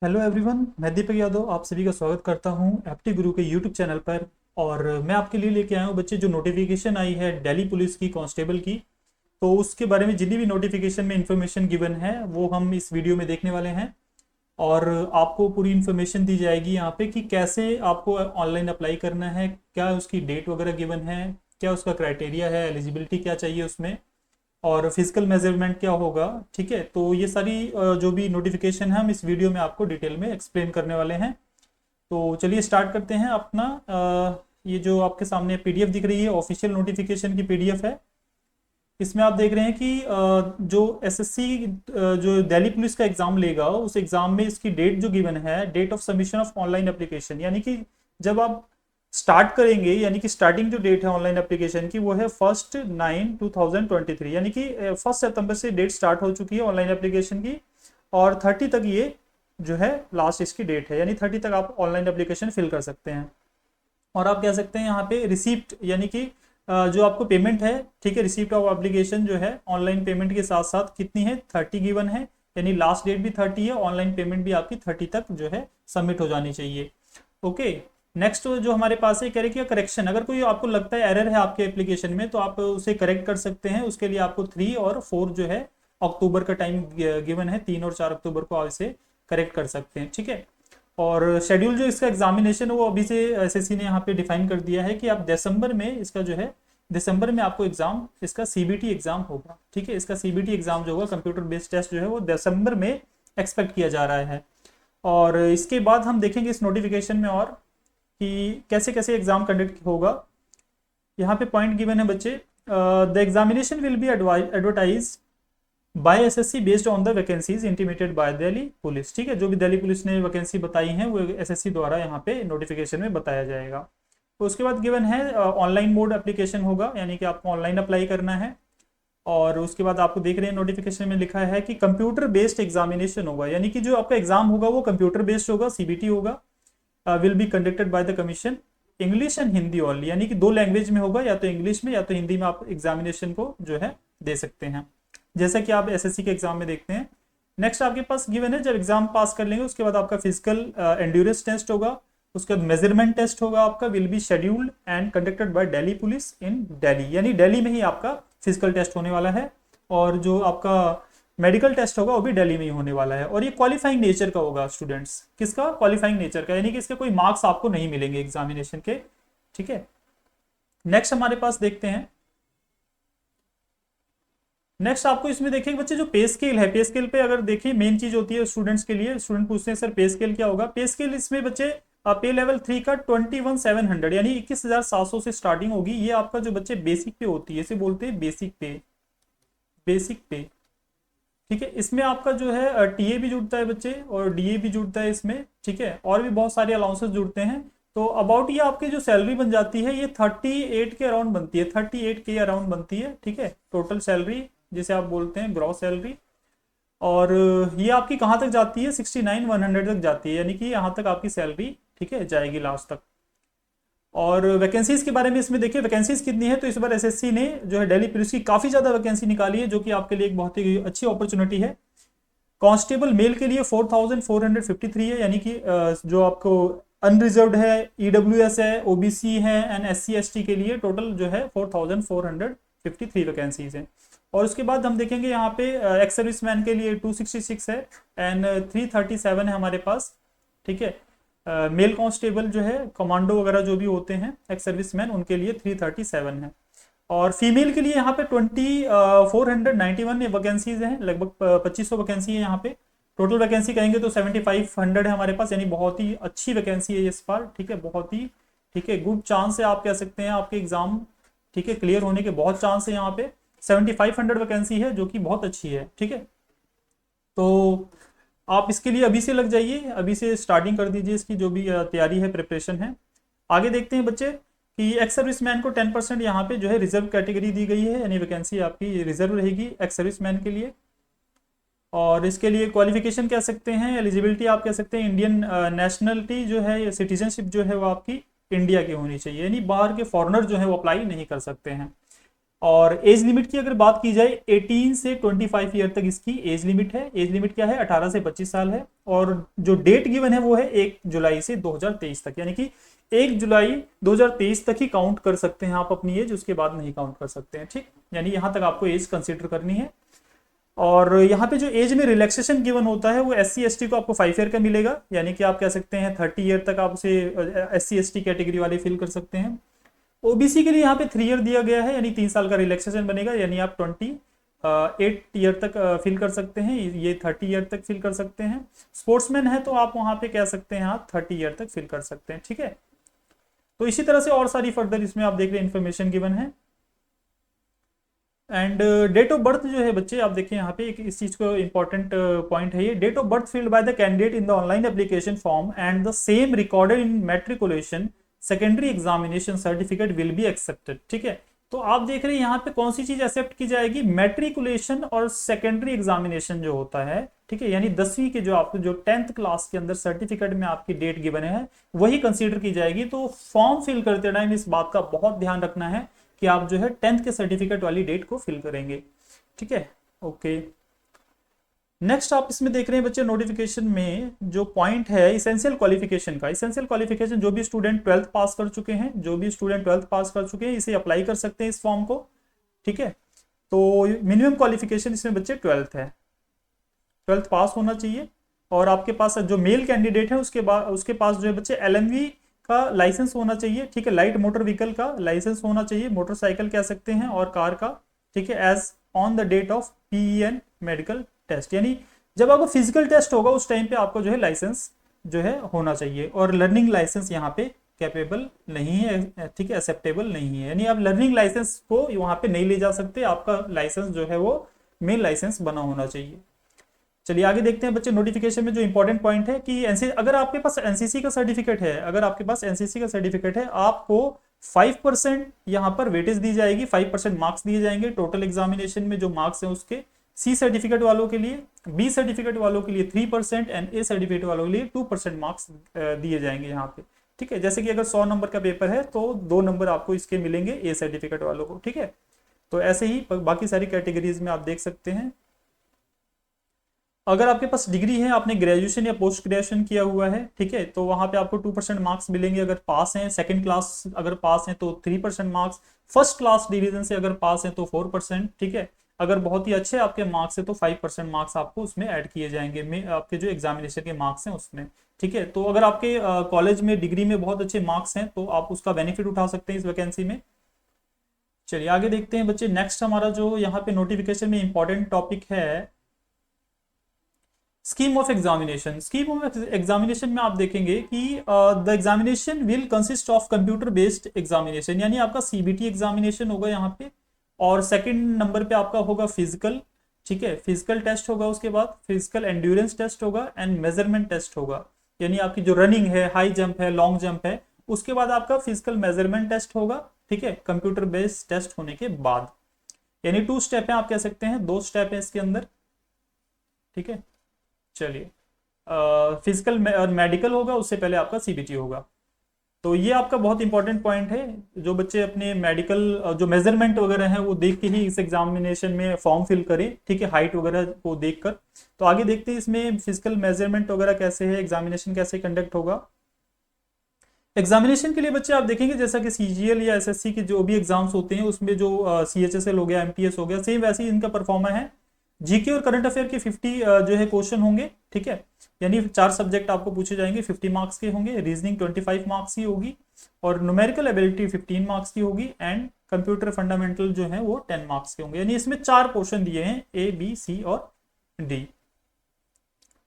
Hello everyone, मैं दीपक यादव आप सभी का स्वागत करता हूं एप्टी गुरु के यूट्यूब चैनल पर। और मैं आपके लिए लेके आया हूं बच्चे जो नोटिफिकेशन आई है दिल्ली पुलिस की कांस्टेबल की। तो उसके बारे में जितनी भी नोटिफिकेशन में इंफॉर्मेशन गिवन है वो हम इस वीडियो में देखने वाले हैं। और आपको पूरी इन्फॉर्मेशन दी जाएगी यहाँ पे कि कैसे आपको ऑनलाइन अप्लाई करना है, क्या उसकी डेट वगैरह गिवन है, क्या उसका क्राइटेरिया है, एलिजिबिलिटी क्या चाहिए उसमें, और फिजिकल मेजरमेंट क्या होगा। ठीक है, तो ये सारी जो भी नोटिफिकेशन है हम इस वीडियो में आपको डिटेल में एक्सप्लेन करने वाले हैं। तो चलिए स्टार्ट करते हैं अपना। ये जो आपके सामने पीडीएफ दिख रही है ऑफिशियल नोटिफिकेशन की पीडीएफ है। इसमें आप देख रहे हैं कि जो एसएससी जो दिल्ली पुलिस का एग्जाम लेगा उस एग्जाम में इसकी डेट जो गिवन है, date of submission of online application, यानी कि जब आप स्टार्ट करेंगे, यानी कि स्टार्टिंग जो डेट है ऑनलाइन एप्लीकेशन की वो है 1/9/2023, यानी कि 1 सितंबर से डेट स्टार्ट हो चुकी है ऑनलाइन एप्लीकेशन की। और 30 तक ये जो है लास्ट इसकी डेट है, यानी 30 तक आप ऑनलाइन एप्लीकेशन फिल कर सकते हैं। और आप कह सकते हैं यहाँ पे रिसीप्ट, यानी कि जो आपको पेमेंट है, ठीक है, रिसीप्ट ऑफ एप्लीकेशन जो है ऑनलाइन पेमेंट के साथ साथ कितनी है, 30 गिवन है, यानी लास्ट डेट भी 30 है, ऑनलाइन पेमेंट भी आपकी 30 तक जो है सबमिट हो जानी चाहिए। ओके, नेक्स्ट जो हमारे पास है, कह रहे कि करेक्शन, अगर कोई आपको लगता है एरर है आपके एप्लीकेशन में तो आप उसे करेक्ट कर सकते हैं। उसके लिए आपको 3 और 4 जो है अक्टूबर का टाइम गिवन है, 3 और 4 अक्टूबर को आप इसे करेक्ट कर सकते हैं। ठीक है, और शेड्यूल जो इसका एग्जामिनेशन है वो अभी से एसएससी ने यहाँ पे डिफाइन कर दिया है कि आप दिसंबर में इसका जो है, दिसंबर में आपको एग्जाम, इसका सीबीटी एग्जाम होगा। ठीक है, इसका सीबीटी एग्जाम जो होगा, कंप्यूटर बेस्ड टेस्ट जो है वो दिसंबर में एक्सपेक्ट किया जा रहा है। और इसके बाद हम देखेंगे इस नोटिफिकेशन में और कि कैसे कैसे एग्जाम कंडक्ट होगा। यहाँ पे पॉइंट गिवन है बच्चे, the examination will be advertise by SSC based on the vacancies intimated by Delhi police. ठीक है, जो भी दिल्ली पुलिस ने वैकेंसी बताई है वो एसएससी द्वारा यहाँ पे नोटिफिकेशन में बताया जाएगा। तो उसके बाद गिवन है ऑनलाइन मोड एप्लीकेशन होगा, यानी कि आपको ऑनलाइन अप्लाई करना है। और उसके बाद आपको देख रहे हैं नोटिफिकेशन में लिखा है कि कंप्यूटर बेस्ड एग्जामिनेशन होगा, यानी कि जो आपका एग्जाम होगा वो कंप्यूटर बेस्ड होगा, सीबीटी होगा, will be conducted by the commission, English and Hindi only, यानी कि 2 लैंग्वेज में होगा, या तो इंग्लिश में या तो हिंदी में आप एग्जामिनेशन को जो है दे सकते हैं, जैसा कि आप एसएससी के एग्जाम में देखते हैं। नेक्स्ट आपके पास गिवन है, जब एग्जाम पास कर लेंगे उसके बाद आपका फिजिकल एंड्योरेंस टेस्ट होगा, उसके बाद मेजरमेंट टेस्ट होगा आपका, will be scheduled and conducted by Delhi police in Delhi, यानी दिल्ली में ही आपका फिजिकल टेस्ट होने वाला है। और जो आपका मेडिकल टेस्ट होगा वो भी दिल्ली में ही होने वाला है। और ये क्वालिफाइंग नेचर का होगा स्टूडेंट्स, किसका, क्वालिफाइंग नेचर का, यानी कि इसके कोई मार्क्स आपको नहीं मिलेंगे एग्जामिनेशन के। ठीक है, नेक्स्ट हमारे पास देखते हैं। नेक्स्ट आपको इसमें देखिए बच्चे जो पे स्केल है, पे स्केल पे अगर देखिए मेन चीज होती है स्टूडेंट्स के लिए, स्टूडेंट पूछते हैं सर पे स्केल क्या होगा। पे स्केल इसमें बच्चे पे लेवल 3 का 21,700 यानी 21,700 से स्टार्टिंग होगी। ये आपका जो बच्चे बेसिक पे होती है, इसे बोलते हैं बेसिक पे, बेसिक पे। ठीक है, इसमें आपका जो है टीए भी जुड़ता है बच्चे और डीए भी जुड़ता है इसमें। ठीक है, और भी बहुत सारे अलाउंसेस जुड़ते हैं। तो अबाउट ये आपकी जो सैलरी बन जाती है ये 38 के अराउंड बनती है, 38 के अराउंड बनती है। ठीक है, टोटल सैलरी जिसे आप बोलते हैं ग्रॉस सैलरी। और ये आपकी कहाँ तक जाती है, 69,100 तक जाती है, यानी कि यहाँ तक आपकी सैलरी ठीक है जाएगी लास्ट तक। और वैकेंसीज के बारे में इसमें देखिए वैकेंसीज कितनी है, तो इस बार एसएससी ने जो है दिल्ली पुलिस की काफी ज्यादा वैकेंसी निकाली है, जो कि आपके लिए एक बहुत ही अच्छी अपॉर्चुनिटी है। कांस्टेबल मेल के लिए 4,453 है, यानी कि जो आपको अनरिजर्व्ड है, ईडब्ल्यूएस है, ओबीसी है एंड एससी एसटी के लिए टोटल जो है 4,453 वैकेंसीज हैं। और उसके बाद हम देखेंगे यहाँ पे एक्स सर्विसमैन के लिए 266 है एंड 337 है हमारे पास। ठीक है, मेल कांस्टेबल जो है कमांडो वगैरह जो भी होते हैं एक्स सर्विसमैन उनके लिए 337 है। और फीमेल के लिए यहाँ पे 491 वैकेंसीज हैं, लगभग 2500 वैकेंसी है यहाँ पे। टोटल वैकेंसी कहेंगे तो 7500 है हमारे पास, यानी बहुत ही अच्छी वैकेंसी है इस बार। ठीक है, बहुत ही ठीक है गुड चांस है, आप कह सकते हैं आपके एग्जाम ठीक है क्लियर होने के बहुत चांस है यहाँ पे। 7500 वैकेंसी है जो कि बहुत अच्छी है। ठीक है, तो आप इसके लिए अभी से लग जाइए, अभी से स्टार्टिंग कर दीजिए, इसकी जो भी तैयारी है, प्रिपरेशन है। आगे देखते हैं बच्चे कि एक्स सर्विसमैन को 10% यहाँ पे जो है रिजर्व कैटेगरी दी गई है, यानी वैकेंसी आपकी रिजर्व रहेगी एक्स सर्विसमैन के लिए। और इसके लिए क्वालिफिकेशन कह सकते हैं, एलिजिबिलिटी आप कह सकते हैं इंडियन नेशनलिटी जो है, सिटीजनशिप जो है वो आपकी इंडिया की होनी चाहिए, यानी बाहर के फॉरेनर जो है वो अप्लाई नहीं कर सकते हैं। और एज लिमिट की अगर बात की जाए 18 से 25 ईयर तक इसकी एज लिमिट है। एज लिमिट क्या है? 18 से 25 साल है। और जो डेट गिवन है वो है 1 जुलाई से 2023 तक, यानी कि 1 जुलाई 2023 तक ही काउंट कर सकते हैं आप अपनी एज, उसके बाद नहीं काउंट कर सकते हैं। ठीक, यानी यहां तक आपको एज कंसिडर करनी है। और यहाँ पे जो एज में रिलैक्सेशन गिवन होता है वो SC ST को आपको 5 ईयर का मिलेगा, यानी कि आप कह सकते हैं 30 ईयर तक आप उसे SC ST कैटेगरी वाले फिल कर सकते हैं। ओबीसी के लिए यहाँ पे 3 ईयर दिया गया है, यानी 3 साल का रिलैक्सेशन बनेगा, यानी आप 8 ईयर तक फिल कर सकते हैं, ये 30 ईयर तक फिल कर सकते हैं। स्पोर्ट्समैन है तो आप वहां पे कह सकते हैं आप 30 ईयर तक फिल कर सकते हैं। ठीक है, तो इसी तरह से और सारी फर्दर इसमें आप देख रहे हैं इन्फॉर्मेशन गिवन है। एंड डेट ऑफ बर्थ जो है बच्चे, आप देखिए यहाँ पे एक इस चीज को इंपॉर्टेंट पॉइंट है ये। Date of birth filled by the candidate in the online application form and the same recorded in matriculation secondary examination certificate will be accepted. ठीक है, तो आप देख रहे हैं यहाँ पे कौन सी चीज एक्सेप्ट की जाएगी? मैट्रिकुलेशन और सेकेंडरी एग्जामिनेशन जो होता है, ठीक है, यानी 10वीं के जो आपको जो 10th क्लास के अंदर सर्टिफिकेट में आपकी डेट गिवन है वही कंसीडर की जाएगी। तो फॉर्म फिल करते टाइम इस बात का बहुत ध्यान रखना है कि आप जो है 10th के सर्टिफिकेट वाली डेट को फिल करेंगे। ठीक है, ओके। नेक्स्ट आप इसमें देख रहे हैं बच्चे नोटिफिकेशन में जो पॉइंट है इसेंशियल क्वालिफिकेशन का। इसेंशियल क्वालिफिकेशन जो भी स्टूडेंट 12th पास कर चुके हैं, जो भी स्टूडेंट 12th पास कर चुके हैं इसे अप्लाई कर सकते हैं इस फॉर्म को। ठीक है, तो मिनिमम क्वालिफिकेशन इसमें बच्चे 12th है, 12th पास होना चाहिए। और आपके पास जो मेल कैंडिडेट है उसके पास जो है बच्चे LMV का लाइसेंस होना चाहिए। ठीक है, लाइट मोटर व्हीकल का लाइसेंस होना चाहिए, मोटरसाइकिल कह सकते हैं, और कार का। ठीक है, age on the date of PEN medical test, यानी जब आपका फिजिकल टेस्ट होगा उस टाइम पे आपको जो है लाइसेंस जो है होना चाहिए। और लर्निंग लाइसेंस यहाँ पे कैपेबल नहीं है, ठीक है, एक्सेप्टेबल नहीं है, यानी आप लर्निंग लाइसेंस को वहां पे नहीं ले जा सकते, आपका लाइसेंस जो है वो मेन लाइसेंस बना होना चाहिए। चलिए आगे देखते हैं बच्चे नोटिफिकेशन में जो इंपॉर्टेंट पॉइंट है कि अगर आपके पास एनसीसी का सर्टिफिकेट है, अगर आपके पास एनसीसी का सर्टिफिकेट है, आपको 5% यहाँ पर वेटेज दी जाएगी, 5% मार्क्स दिए जाएंगे टोटल एग्जामिनेशन में जो मार्क्स हैं उसके। सी सर्टिफिकेट वालों के लिए, बी सर्टिफिकेट वालों के लिए 3% एंड ए सर्टिफिकेट वालों के लिए 2% मार्क्स दिए जाएंगे यहाँ पे। ठीक है, जैसे कि अगर 100 नंबर का पेपर है तो 2 नंबर आपको इसके मिलेंगे ए सर्टिफिकेट वालों को। ठीक है, तो ऐसे ही बाकी सारी कैटेगरीज में आप देख सकते हैं। अगर आपके पास डिग्री है, आपने ग्रेजुएशन या पोस्ट ग्रेजुएशन किया हुआ है, ठीक है, तो वहां पे आपको 2% मार्क्स मिलेंगे अगर पास हैं। सेकंड क्लास अगर पास हैं तो 3% मार्क्स, फर्स्ट क्लास डिवीजन से अगर पास हैं तो 4%। ठीक है, अगर बहुत ही अच्छे आपके मार्क्स है तो 5% मार्क्स आपको उसमें ऐड किए जाएंगे आपके जो एग्जामिनेशन के मार्क्स हैं उसमें। ठीक है, तो अगर आपके कॉलेज में डिग्री में बहुत अच्छे मार्क्स हैं तो आप उसका बेनिफिट उठा सकते हैं इस वैकेंसी में। चलिए आगे देखते हैं बच्चे। नेक्स्ट हमारा जो यहाँ पे नोटिफिकेशन में इंपॉर्टेंट टॉपिक है scheme of examination. Scheme of examination में आप देखेंगे कि the examination will consist of computer based examination, यानी आपका CBT एग्जामिनेशन होगा यहाँ पे। और सेकंड नंबर पे आपका होगा फिजिकल। ठीक है, फिजिकल टेस्ट होगा, उसके बाद फिजिकल एंड्योरेंस टेस्ट होगा एंड मेजरमेंट टेस्ट होगा, यानी आपकी जो रनिंग है, हाई जंप है, लॉन्ग जंप है, उसके बाद आपका फिजिकल मेजरमेंट टेस्ट होगा। ठीक है, कंप्यूटर बेस्ड टेस्ट होने के बाद, यानी 2 स्टेप है, आप कह सकते हैं 2 स्टेप है इसके अंदर। ठीक है, चलिए फिजिकल और मेडिकल होगा, उससे पहले आपका CBT होगा। तो ये आपका बहुत इंपॉर्टेंट पॉइंट है, जो बच्चे अपने मेडिकल जो मेजरमेंट वगैरह है वो देख के ही इस एग्जामिनेशन में फॉर्म फिल करें। ठीक है, हाइट वगैरह को देखकर। तो आगे देखते हैं इसमें फिजिकल मेजरमेंट वगैरह कैसे है, एग्जामिनेशन कैसे कंडक्ट होगा। एग्जामिनेशन के लिए बच्चे आप देखेंगे जैसा कि CGL या SSC के जो भी एग्जाम्स होते हैं उसमें जो CHSL हो गया, MTS हो गया, सेम वैसे ही इनका परफॉर्मा है। जीके और करंट अफेयर के 50 जो है क्वेश्चन होंगे। ठीक है, यानी 4 सब्जेक्ट आपको पूछे जाएंगे, 50 मार्क्स के होंगे। रीजनिंग 25 मार्क्स की होगी और न्यूमेरिकल एबिलिटी 15 मार्क्स की होगी एंड कंप्यूटर फंडामेंटल जो है वो 10 मार्क्स के होंगे। यानी इसमें 4 पोर्शन दिए हैं, A, B, C और D।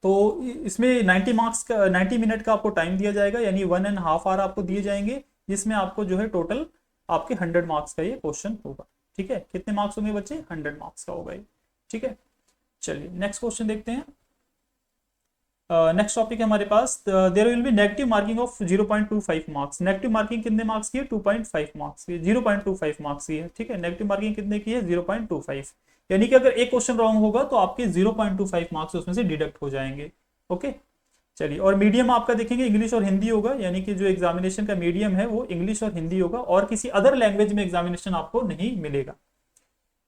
तो इसमें 90 मार्क्स का 90 मिनट का आपको टाइम दिया जाएगा, यानी 1.5 आवर आपको दिए जाएंगे, जिसमें आपको जो है टोटल आपके 100 मार्क्स का ये क्वेश्चन होगा। ठीक है, कितने मार्क्स होंगे बच्चे? 100 मार्क्स का होगा ये। ठीक है, चलिए नेक्स्ट क्वेश्चन देखते हैं। नेक्स्ट टॉपिक है हमारे पास, there will be negative marking of 0.25 marks. Negative marking कितने मार्क्स की है? 2.5 मार्क्स की, 0.25 मार्क्स की है। ठीक है, नेगेटिव मार्किंग कितने की है? 0.25, यानी कि अगर एक क्वेश्चन रॉन्ग होगा तो आपके 0.25 मार्क्स उसमें से डिडक्ट हो जाएंगे। ओके, चलिए। और मीडियम आपका देखेंगे इंग्लिश और हिंदी होगा, यानी कि जो एग्जामिनेशन का मीडियम है वो इंग्लिश और हिंदी होगा, और किसी अदर लैंग्वेज में एग्जामिनेशन आपको नहीं मिलेगा।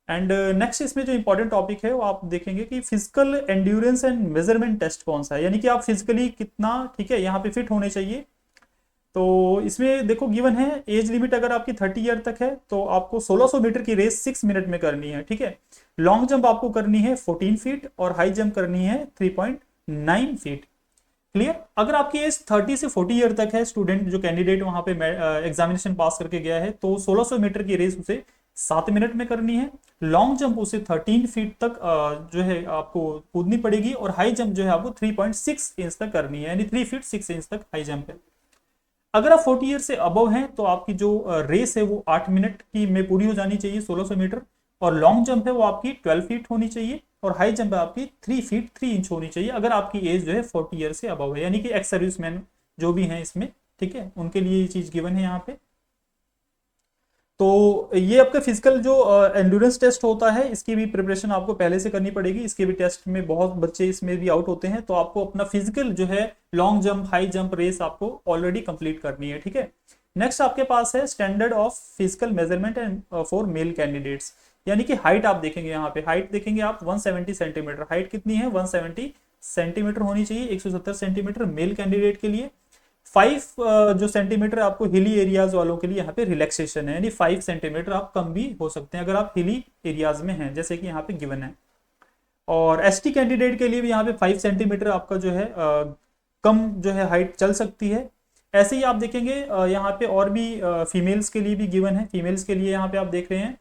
एंड नेक्स्ट इसमें जो इंपॉर्टेंट टॉपिक है वो आप देखेंगे कि physical endurance and measurement test कौन सा है, यानी कि आप फिजिकली कितना, ठीक है, यहाँ पे फिट होने चाहिए। तो इसमें देखो गिवन है एज लिमिट अगर आपकी 30 ईयर तक है तो आपको 1600 मीटर की रेस 6 मिनट में करनी है, ठीक है। लॉन्ग जंप आपको करनी है 14 फीट और हाई जंप करनी है 3.9 फीट। क्लियर। अगर आपकी एज 30 से 40 ईयर तक है, स्टूडेंट जो कैंडिडेट वहां पे एग्जामिनेशन पास करके गया है, तो 1600 मीटर की रेस उसे 7 मिनट में करनी है। लॉन्ग जंप उसे 13 फीट तक जो है आपको कूदनी पड़ेगी और हाई जंप जो है आपको 3.6 इंच तक करनी है, यानी 3 फीट 6 इंच तक हाई जंप है। अगर आप 40 ईयर से अबव हैं तो आपकी जो रेस है वो 8 मिनट की में पूरी हो जानी चाहिए 1600 मीटर, और लॉन्ग जंप है वो आपकी 12 फीट होनी चाहिए, और हाई जंप है आपकी 3 फीट 3 इंच होनी चाहिए अगर आपकी एज जो है 40 ईयर से अबव है, यानी कि एक्स सर्विसमैन जो भी हैं इसमें, ठीक है, उनके लिए ये चीज गिवन है यहाँ पे। तो ये आपका फिजिकल जो एंड्योरेंस टेस्ट होता है इसकी भी प्रिपरेशन आपको पहले से करनी पड़ेगी। इसके भी टेस्ट में बहुत बच्चे इसमें भी आउट होते हैं, तो आपको अपना फिजिकल जो है long jump high jump race आपको ऑलरेडी कंप्लीट करनी है, ठीक है। नेक्स्ट आपके पास है standard of physical measurement and for male candidates, यानी कि हाइट आप देखेंगे, यहाँ पे हाइट देखेंगे आप 170 सेंटीमीटर, हाइट कितनी है 170 सेंटीमीटर होनी चाहिए, 170 सेंटीमीटर मेल कैंडिडेट के लिए। 5 जो सेंटीमीटर आपको हिली एरियाज वालों के लिए यहाँ पे रिलैक्सेशन है, यानी 5 सेंटीमीटर आप कम भी हो सकते हैं अगर आप हिली एरियाज में हैं, जैसे कि यहाँ पे गिवन है। और एसटी कैंडिडेट के लिए भी यहाँ पे 5 सेंटीमीटर आपका जो है कम जो है हाइट चल सकती है। ऐसे ही आप देखेंगे यहाँ पे और भी फीमेल्स के लिए भी गिवन है। फीमेल्स के लिए यहाँ पे आप देख रहे हैं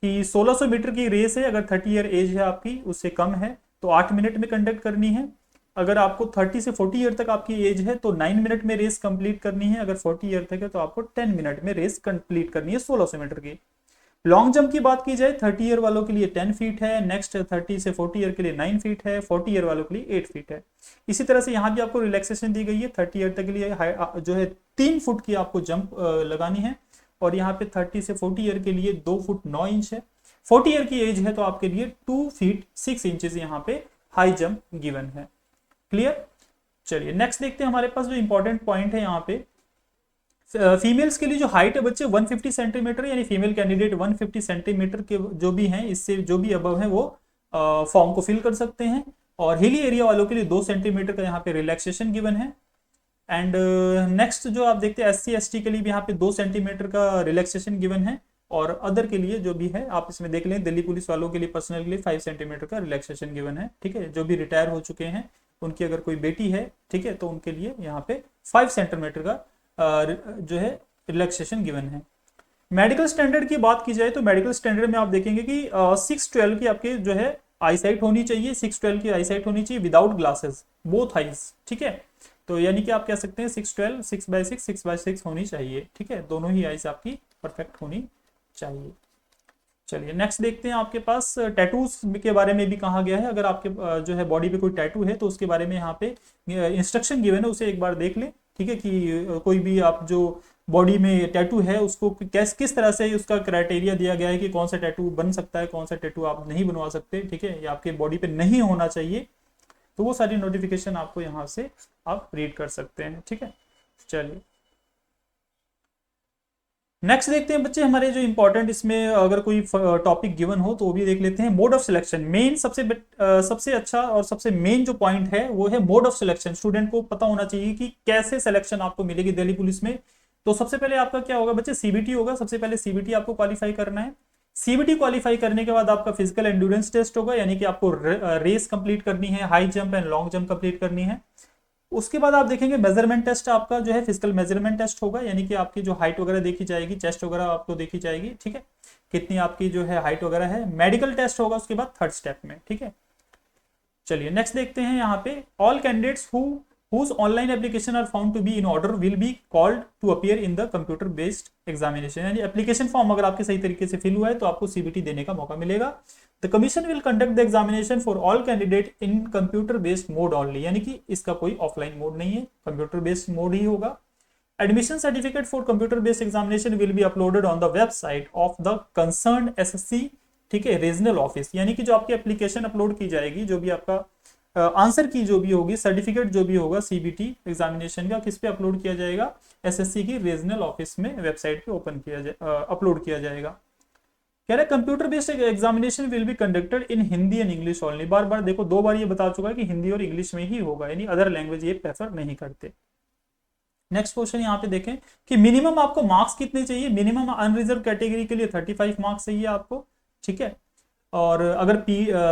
कि 1600 मीटर की रेस है, अगर 30 ईयर एज है आपकी, उससे कम है तो 8 मिनट में कंडक्ट करनी है। अगर आपको 30 से 40 ईयर तक आपकी एज है तो 9 मिनट में रेस कंप्लीट करनी है, अगर 40 ईयर तक है तो आपको 10 मिनट में रेस कंप्लीट करनी है 1600 मीटर की। लॉन्ग जंप की बात की जाए 30 ईयर वालों के लिए 10 फीट है, नेक्स्ट 30 से 40 ईयर के लिए 9 फीट है, 40 ईयर वालों के लिए 8 फीट है। इसी तरह से यहाँ भी आपको रिलैक्सेशन दी गई है, 30 ईयर तक के लिए जो है 3 फुट की आपको जंप लगानी है, और यहाँ पे 30 से 40 ईयर के लिए 2 फुट 9 इंच है। 40 ईयर की एज है तो आपके लिए 2 फीट 6 इंचेस यहाँ पे हाई जंप गिवन है। क्लियर। चलिए नेक्स्ट देखते हैं, हमारे पास जो इंपॉर्टेंट पॉइंट है यहाँ पे फीमेल्स के लिए जो हाइट है बच्चे 150 सेंटीमीटर, यानी फीमेल कैंडिडेट 150 सेंटीमीटर के जो भी हैं, इससे जो भी अबव हैं वो फॉर्म को फिल कर सकते हैं। और हिली एरिया वालों के लिए 2 सेंटीमीटर का यहाँ पे रिलैक्सेशन गिवन है। एंड नेक्स्ट जो आप देखते हैं SC ST के लिए भी यहाँ पे 2 सेंटीमीटर का रिलैक्सेशन गिवन है, और अदर के लिए जो भी है आप इसमें देख लें, दिल्ली पुलिस वालों के लिए पर्सनल के लिए 5 सेंटीमीटर का रिलैक्सेशन गिवन है, ठीक है। जो भी रिटायर हो चुके हैं उनकी अगर कोई बेटी है, ठीक है, तो उनके लिए यहाँ पे 5 सेंटीमीटर का जो है रिलैक्सेशन गिवन है। मेडिकल स्टैंडर्ड की बात की जाए तो मेडिकल स्टैंडर्ड में आप देखेंगे कि 612 की आपके जो है आईसाइट होनी चाहिए, 612 की आईसाइट होनी चाहिए विदाउट ग्लासेस, बोथ आईज, ठीक है। तो यानी कि आप कह सकते हैं 612 6/6 6/6 होनी चाहिए, ठीक है, दोनों ही आईज आपकी परफेक्ट होनी चाहिए। चलिए नेक्स्ट देखते हैं, आपके पास टैटूज के बारे में भी कहा गया है। अगर आपके जो है बॉडी पे कोई टैटू है तो उसके बारे में यहाँ पे इंस्ट्रक्शन गिवन है, उसे एक बार देख लें, ठीक है, कि कोई भी आप जो बॉडी में टैटू है उसको किस तरह से उसका क्राइटेरिया दिया गया है कि कौन सा टैटू बन सकता है, कौन सा टैटू आप नहीं बनवा सकते, ठीक है, या आपके बॉडी पे नहीं होना चाहिए। तो वो सारी नोटिफिकेशन आपको यहाँ से आप रीड कर सकते हैं, ठीक है। चलिए नेक्स्ट देखते हैं बच्चे, हमारे जो इंपॉर्टेंट इसमें अगर कोई टॉपिक गिवन हो तो वो भी देख लेते हैं। मोड ऑफ सिलेक्शन, मेन सबसे अच्छा और सबसे मेन जो पॉइंट है वो है मोड ऑफ सिलेक्शन। स्टूडेंट को पता होना चाहिए कि कैसे सिलेक्शन आपको मिलेगी दिल्ली पुलिस में। तो सबसे पहले आपका क्या होगा बच्चे, सीबीटी होगा। सबसे पहले सीबीटी आपको क्वालिफाई करना है। सीबीटी क्वालिफाई करने के बाद आपका फिजिकल एंड्योरेंस टेस्ट होगा, यानी कि आपको रेस कंप्लीट करनी है, high jump and long jump complete करनी है। उसके बाद आप देखेंगे मेजरमेंट टेस्ट आपका जो है फिजिकल मेजरमेंट टेस्ट होगा, यानी कि आपकी जो हाइट वगैरह देखी जाएगी, चेस्ट वगैरह आपको देखी जाएगी, ठीक है, कितनी आपकी जो है हाइट वगैरह है। मेडिकल टेस्ट होगा उसके बाद थर्ड स्टेप में, ठीक है। चलिए नेक्स्ट देखते हैं यहाँ पे, all candidates whose online application are found to be in order will be called to appear in the computer based examination। यानी एप्लीकेशन फॉर्म अगर आपके सही तरीके से फिल हुआ है तो आपको सीबीटी देने का मौका मिलेगा। The commission will conduct the examination for all candidate in computer based mode only, यानी कि इसका कोई ऑफलाइन मोड नहीं है, कंप्यूटर बेस्ड मोड ही होगा। Admission certificate for computer based examination will be uploaded on the website of the concerned SSC, ठीक है, regional office. यानी कि जो आपकी एप्लीकेशन अपलोड की जाएगी, जो भी आपका आंसर की जो भी होगी, सर्टिफिकेट जो भी होगा सीबीटी एग्जामिनेशन का, किस पे अपलोड किया जाएगा, एसएससी की रीजनल ऑफिस में वेबसाइट पे ओपन किया अपलोड किया जाएगा। कह रहे computer based examination will be conducted in Hindi and English only. बार बार देखो, 2 बार ये बता चुका है कि हिंदी और इंग्लिश में ही होगा, यानी अदर लैंग्वेज ये प्रेफर नहीं करते। नेक्स्ट क्वेश्चन यहाँ पे देखें कि मिनिमम आपको मार्क्स कितने चाहिए। मिनिमम अनरिजर्व कैटेगरी के लिए 35 मार्क्स चाहिए आपको, ठीक है। और अगर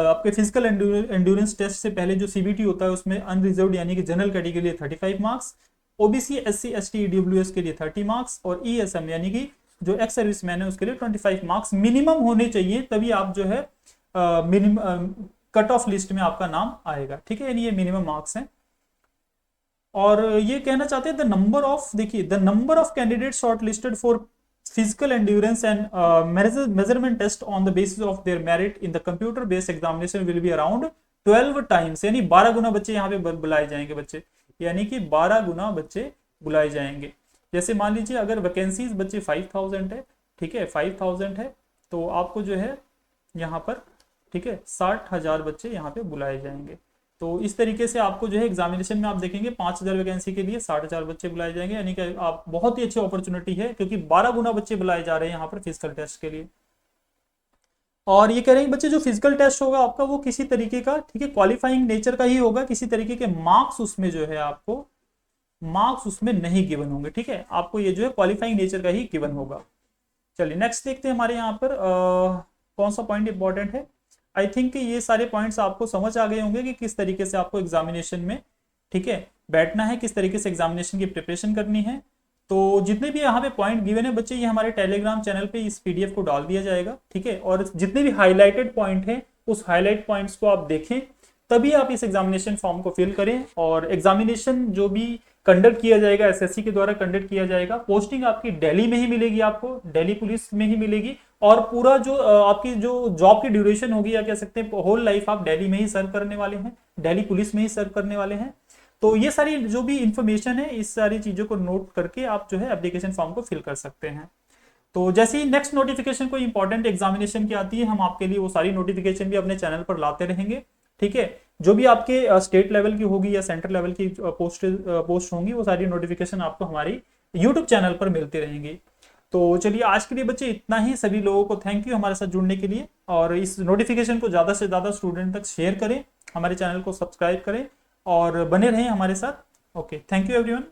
आपके फिजिकल एंड्योरेंस टेस्ट से पहले जो सीबीटी होता है उसमें अनरिजर्व यानी कि जनरल कैटेगरी के लिए 35 marks, OBC SC ST EWS के लिए 30 मार्क्स और ईएसएम यानी कि जो एक्स सर्विसमैन है उसके लिए 25 मार्क्स मिनिमम होने चाहिए, तभी आप जो है मिनिमम कट ऑफ लिस्ट में आपका नाम आएगा, ठीक है। यानी ये मिनिमम मार्क्स हैं। और ये कहना चाहते हैं द नंबर ऑफ, देखिए the number of candidate short listed for physical endurance and measurement test on the basis of their merit in the computer based examination will be around 12 times, यानी 12 गुना बच्चे यहाँ पे बुलाए जाएंगे बच्चे, यानी कि 12 गुना बच्चे बुलाए जाएंगे। जैसे मान लीजिए अगर वैकेंसीज बच्चे 5000 है, ठीक है, 5000 है, तो आपको जो है यहाँ पर, ठीक है, 60,000 बच्चे यहाँ पे बुलाए जाएंगे। तो इस तरीके से आपको जो है एग्जामिनेशन में आप देखेंगे 5000 वैकेंसी के लिए 60,000 बच्चे बुलाए जाएंगे, यानी कि आप बहुत ही अच्छी अपॉर्चुनिटी है, क्योंकि 12 गुना बच्चे बुलाए जा रहे हैं यहाँ पर फिजिकल टेस्ट के लिए। और ये कह रहे हैं बच्चे जो फिजिकल टेस्ट होगा आपका वो किसी तरीके का, ठीक है, क्वालिफाइंग नेचर का ही होगा, किसी तरीके के मार्क्स उसमें जो है आपको मार्क्स उसमें नहीं गिवन होंगे, ठीक है, आपको ये जो है क्वालिफाइंग नेचर का ही गिवन होगा। चलिए नेक्स्ट देखते हैं हमारे यहाँ पर कौन सा पॉइंट इंपॉर्टेंट है। आई थिंक ये सारे पॉइंट्स आपको समझ आ गए होंगे कि किस तरीके से आपको एग्जामिनेशन में, ठीक है, बैठना है, किस तरीके से एग्जामिनेशन की प्रिपरेशन करनी है। तो जितने भी यहाँ पे पॉइंट गिवन है बच्चे, ये हमारे टेलीग्राम चैनल पे इस पीडीएफ को डाल दिया जाएगा, ठीक है। और जितने भी हाईलाइटेड पॉइंट है उस हाईलाइट पॉइंट्स को आप देखें, तभी आप इस एग्जामिनेशन फॉर्म को फिल करें। और एग्जामिनेशन जो भी कंडक्ट किया जाएगा एसएससी के द्वारा कंडक्ट किया जाएगा, पोस्टिंग आपकी दिल्ली में ही मिलेगी, आपको दिल्ली पुलिस में ही मिलेगी। और पूरा जो आपकी जो जॉब की ड्यूरेशन होगी, या कह सकते हैं होल लाइफ आप दिल्ली में ही सर्व करने वाले हैं, दिल्ली पुलिस में ही सर्व करने वाले हैं। तो ये सारी जो भी इंफॉर्मेशन है, इस सारी चीजों को नोट करके आप जो है एप्लीकेशन फॉर्म को फिल कर सकते हैं। तो जैसे ही नेक्स्ट नोटिफिकेशन कोई इंपॉर्टेंट एग्जामिनेशन की आती है, हम आपके लिए वो सारी नोटिफिकेशन भी अपने चैनल पर लाते रहेंगे, ठीक है। जो भी आपके स्टेट लेवल की होगी या सेंट्रल लेवल की पोस्ट होंगी, वो सारी नोटिफिकेशन आपको हमारी यूट्यूब चैनल पर मिलती रहेंगी। तो चलिए आज के लिए बच्चे इतना ही। सभी लोगों को थैंक यू हमारे साथ जुड़ने के लिए, और इस नोटिफिकेशन को ज़्यादा से ज़्यादा स्टूडेंट तक शेयर करें, हमारे चैनल को सब्सक्राइब करें और बने रहें हमारे साथ। Okay, thank you everyone.